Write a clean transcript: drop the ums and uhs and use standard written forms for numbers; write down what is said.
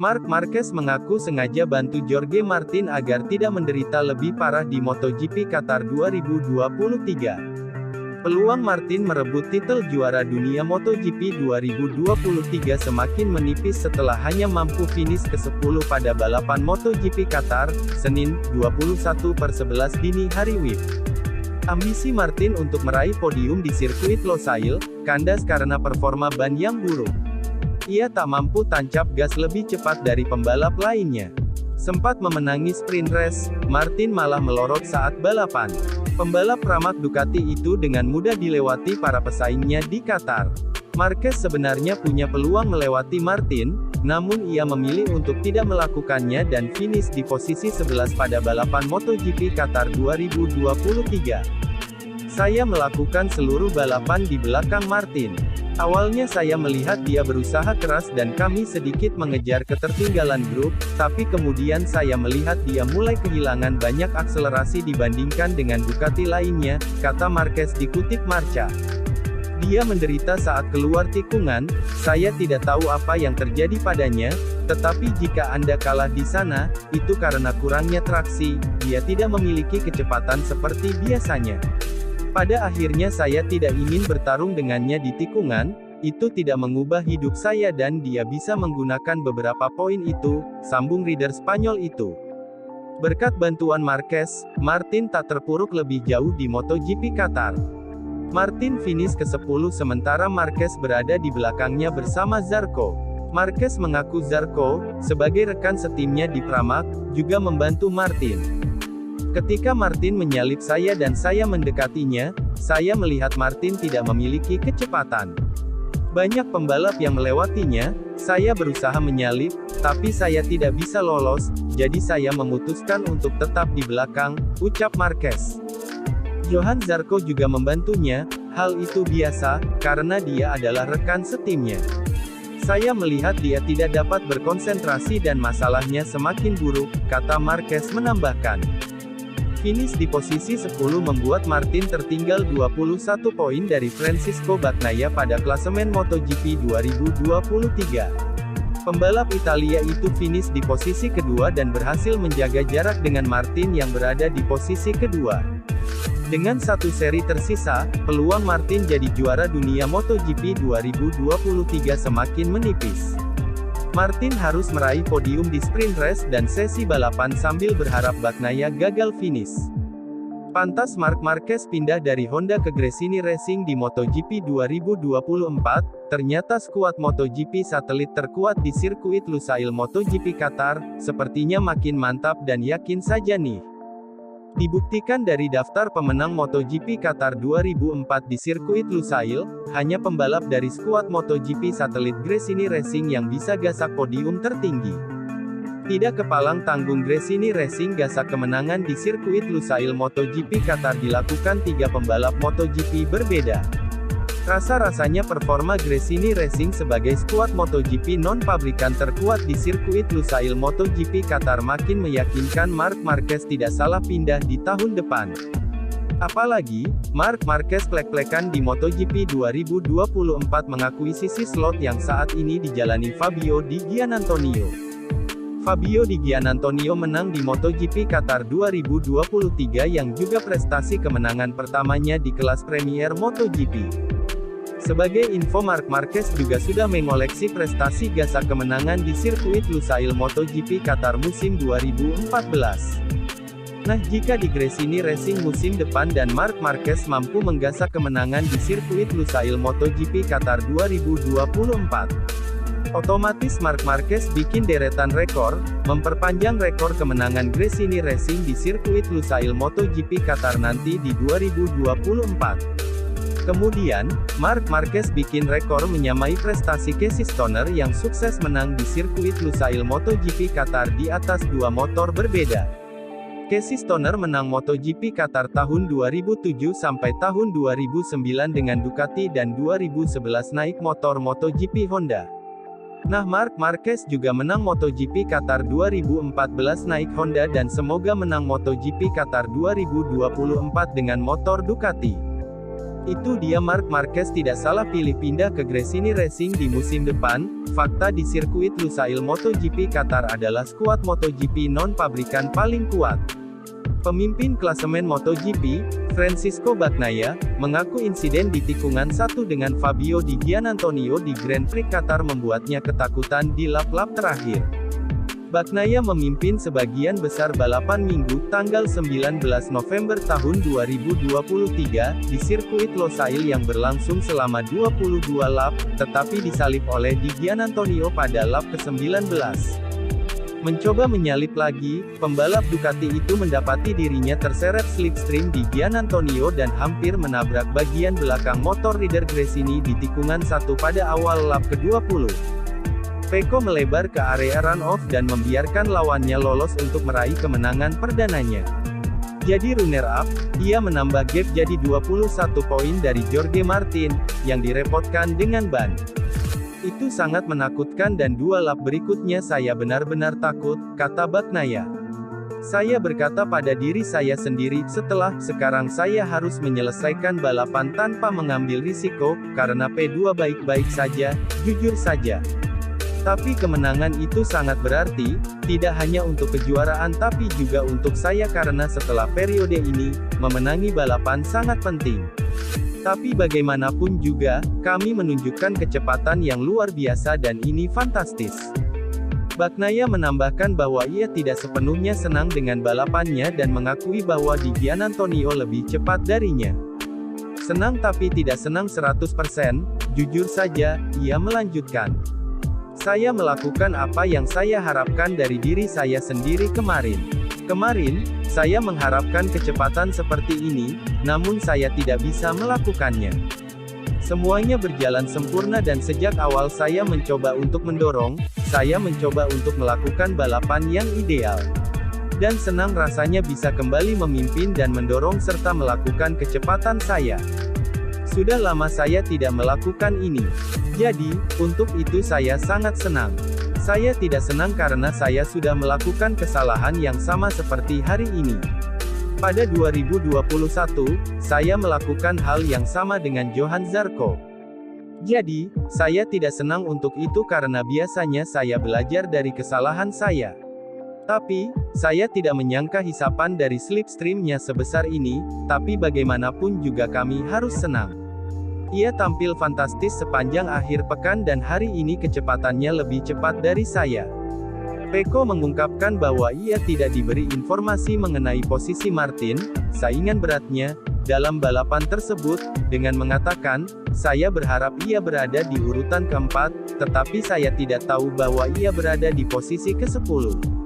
Marc Marquez mengaku sengaja bantu Jorge Martin agar tidak menderita lebih parah di MotoGP Qatar 2023. Peluang Martin merebut titel juara dunia MotoGP 2023 semakin menipis setelah hanya mampu finish ke-10 pada balapan MotoGP Qatar, Senin, 21/11 dini hari WIB. Ambisi Martin untuk meraih podium di sirkuit Losail, kandas karena performa ban yang buruk. Ia tak mampu tancap gas lebih cepat dari pembalap lainnya. Sempat memenangi sprint race, Martin malah melorot saat balapan. Pembalap Pramac Ducati itu dengan mudah dilewati para pesaingnya di Qatar. Marquez sebenarnya punya peluang melewati Martin, namun ia memilih untuk tidak melakukannya dan finish di posisi 11 pada balapan MotoGP Qatar 2023. Saya melakukan seluruh balapan di belakang Martin. Awalnya saya melihat dia berusaha keras dan kami sedikit mengejar ketertinggalan grup, tapi kemudian saya melihat dia mulai kehilangan banyak akselerasi dibandingkan dengan Ducati lainnya, kata Marquez dikutip Marca. Dia menderita saat keluar tikungan, saya tidak tahu apa yang terjadi padanya, tetapi jika Anda kalah di sana, itu karena kurangnya traksi, dia tidak memiliki kecepatan seperti biasanya. Pada akhirnya saya tidak ingin bertarung dengannya di tikungan, itu tidak mengubah hidup saya dan dia bisa menggunakan beberapa poin itu, sambung rider Spanyol itu. Berkat bantuan Marquez, Martin tak terpuruk lebih jauh di MotoGP Qatar. Martin finish ke-10 sementara Marquez berada di belakangnya bersama Zarco. Marquez mengaku Zarco, sebagai rekan setimnya di Pramac, juga membantu Martin. Ketika Martin menyalip saya dan saya mendekatinya, saya melihat Martin tidak memiliki kecepatan. Banyak pembalap yang melewatinya, saya berusaha menyalip, tapi saya tidak bisa lolos, jadi saya memutuskan untuk tetap di belakang, ucap Marquez. Johan Zarco juga membantunya, hal itu biasa, karena dia adalah rekan setimnya. Saya melihat dia tidak dapat berkonsentrasi dan masalahnya semakin buruk, kata Marquez menambahkan. Finish di posisi 10 membuat Martin tertinggal 21 poin dari Francisco Bagnaia pada klasemen MotoGP 2023. Pembalap Italia itu finish di posisi kedua dan berhasil menjaga jarak dengan Martin yang berada di posisi kedua. Dengan satu seri tersisa, peluang Martin jadi juara dunia MotoGP 2023 semakin menipis. Martin harus meraih podium di sprint race dan sesi balapan sambil berharap Bagnaia gagal finish. Pantas Marc Marquez pindah dari Honda ke Gresini Racing di MotoGP 2024, ternyata skuad MotoGP satelit terkuat di sirkuit Lusail MotoGP Qatar, sepertinya makin mantap dan yakin saja nih. Dibuktikan dari daftar pemenang MotoGP Qatar 2004 di sirkuit Lusail, hanya pembalap dari skuad MotoGP satelit Gresini Racing yang bisa gasak podium tertinggi. Tidak kepalang tanggung Gresini Racing gasak kemenangan di sirkuit Lusail MotoGP Qatar dilakukan 3 pembalap MotoGP berbeda. Rasa-rasanya performa Gresini Racing sebagai skuad MotoGP non-pabrikan terkuat di sirkuit Lusail MotoGP Qatar makin meyakinkan Marc Marquez tidak salah pindah di tahun depan. Apalagi, Marc Marquez plek-plekan di MotoGP 2024 mengakuisisi slot yang saat ini dijalani Fabio Di Giannantonio. Fabio Di Giannantonio menang di MotoGP Qatar 2023 yang juga prestasi kemenangan pertamanya di kelas Premier MotoGP. Sebagai info Marc Marquez juga sudah mengoleksi prestasi gasak kemenangan di sirkuit Lusail MotoGP Qatar musim 2014. Nah jika di Gresini Racing musim depan dan Marc Marquez mampu menggasak kemenangan di sirkuit Lusail MotoGP Qatar 2024, otomatis Marc Marquez bikin deretan rekor, memperpanjang rekor kemenangan Gresini Racing di sirkuit Lusail MotoGP Qatar nanti di 2024. Kemudian, Marc Marquez bikin rekor menyamai prestasi Casey Stoner yang sukses menang di sirkuit Lusail MotoGP Qatar di atas 2 motor berbeda. Casey Stoner menang MotoGP Qatar tahun 2007 sampai tahun 2009 dengan Ducati dan 2011 naik motor MotoGP Honda. Nah Marc Marquez juga menang MotoGP Qatar 2014 naik Honda dan semoga menang MotoGP Qatar 2024 dengan motor Ducati. Itu dia, Marc Marquez tidak salah pilih pindah ke Gresini Racing di musim depan. Fakta di sirkuit Lusail MotoGP Qatar adalah skuad MotoGP non-pabrikan paling kuat. Pemimpin klasemen MotoGP, Francisco Bagnaia, mengaku insiden di tikungan 1 dengan Fabio Di Giannantonio di Grand Prix Qatar membuatnya ketakutan di lap-lap terakhir. Bagnaia memimpin sebagian besar balapan Minggu, tanggal 19 November tahun 2023, di sirkuit Losail yang berlangsung selama 22 lap, tetapi disalip oleh Di Giannantonio pada lap ke-19. Mencoba menyalip lagi, pembalap Ducati itu mendapati dirinya terseret slipstream Di Giannantonio dan hampir menabrak bagian belakang motor rider Gresini di tikungan 1 pada awal lap ke-20. Pecco melebar ke area run-off dan membiarkan lawannya lolos untuk meraih kemenangan perdananya. Jadi runner-up, ia menambah gap jadi 21 poin dari Jorge Martin, yang direpotkan dengan ban. Itu sangat menakutkan dan 2 lap berikutnya saya benar-benar takut, kata Bagnaia. Saya berkata pada diri saya sendiri, sekarang saya harus menyelesaikan balapan tanpa mengambil risiko, karena P2 baik-baik saja, jujur saja. Tapi kemenangan itu sangat berarti, tidak hanya untuk kejuaraan tapi juga untuk saya karena setelah periode ini, memenangi balapan sangat penting. Tapi bagaimanapun juga, kami menunjukkan kecepatan yang luar biasa dan ini fantastis. Bagnaia menambahkan bahwa ia tidak sepenuhnya senang dengan balapannya dan mengakui bahwa Di Giannantonio lebih cepat darinya. Senang tapi tidak senang 100%, jujur saja, ia melanjutkan. Saya melakukan apa yang saya harapkan dari diri saya sendiri kemarin. Kemarin, saya mengharapkan kecepatan seperti ini, namun saya tidak bisa melakukannya. Semuanya berjalan sempurna dan sejak awal saya mencoba untuk mendorong, saya mencoba untuk melakukan balapan yang ideal. Dan senang rasanya bisa kembali memimpin dan mendorong serta melakukan kecepatan saya. Sudah lama saya tidak melakukan ini. Jadi, untuk itu saya sangat senang. Saya tidak senang karena saya sudah melakukan kesalahan yang sama seperti hari ini. Pada 2021, saya melakukan hal yang sama dengan Johann Zarco. Jadi, saya tidak senang untuk itu karena biasanya saya belajar dari kesalahan saya. Tapi, saya tidak menyangka hisapan dari slipstream-nya sebesar ini, tapi bagaimanapun juga kami harus senang. Ia tampil fantastis sepanjang akhir pekan dan hari ini kecepatannya lebih cepat dari saya. Pecco mengungkapkan bahwa ia tidak diberi informasi mengenai posisi Martin, saingan beratnya, dalam balapan tersebut, dengan mengatakan, saya berharap ia berada di urutan keempat, tetapi saya tidak tahu bahwa ia berada di posisi ke-10.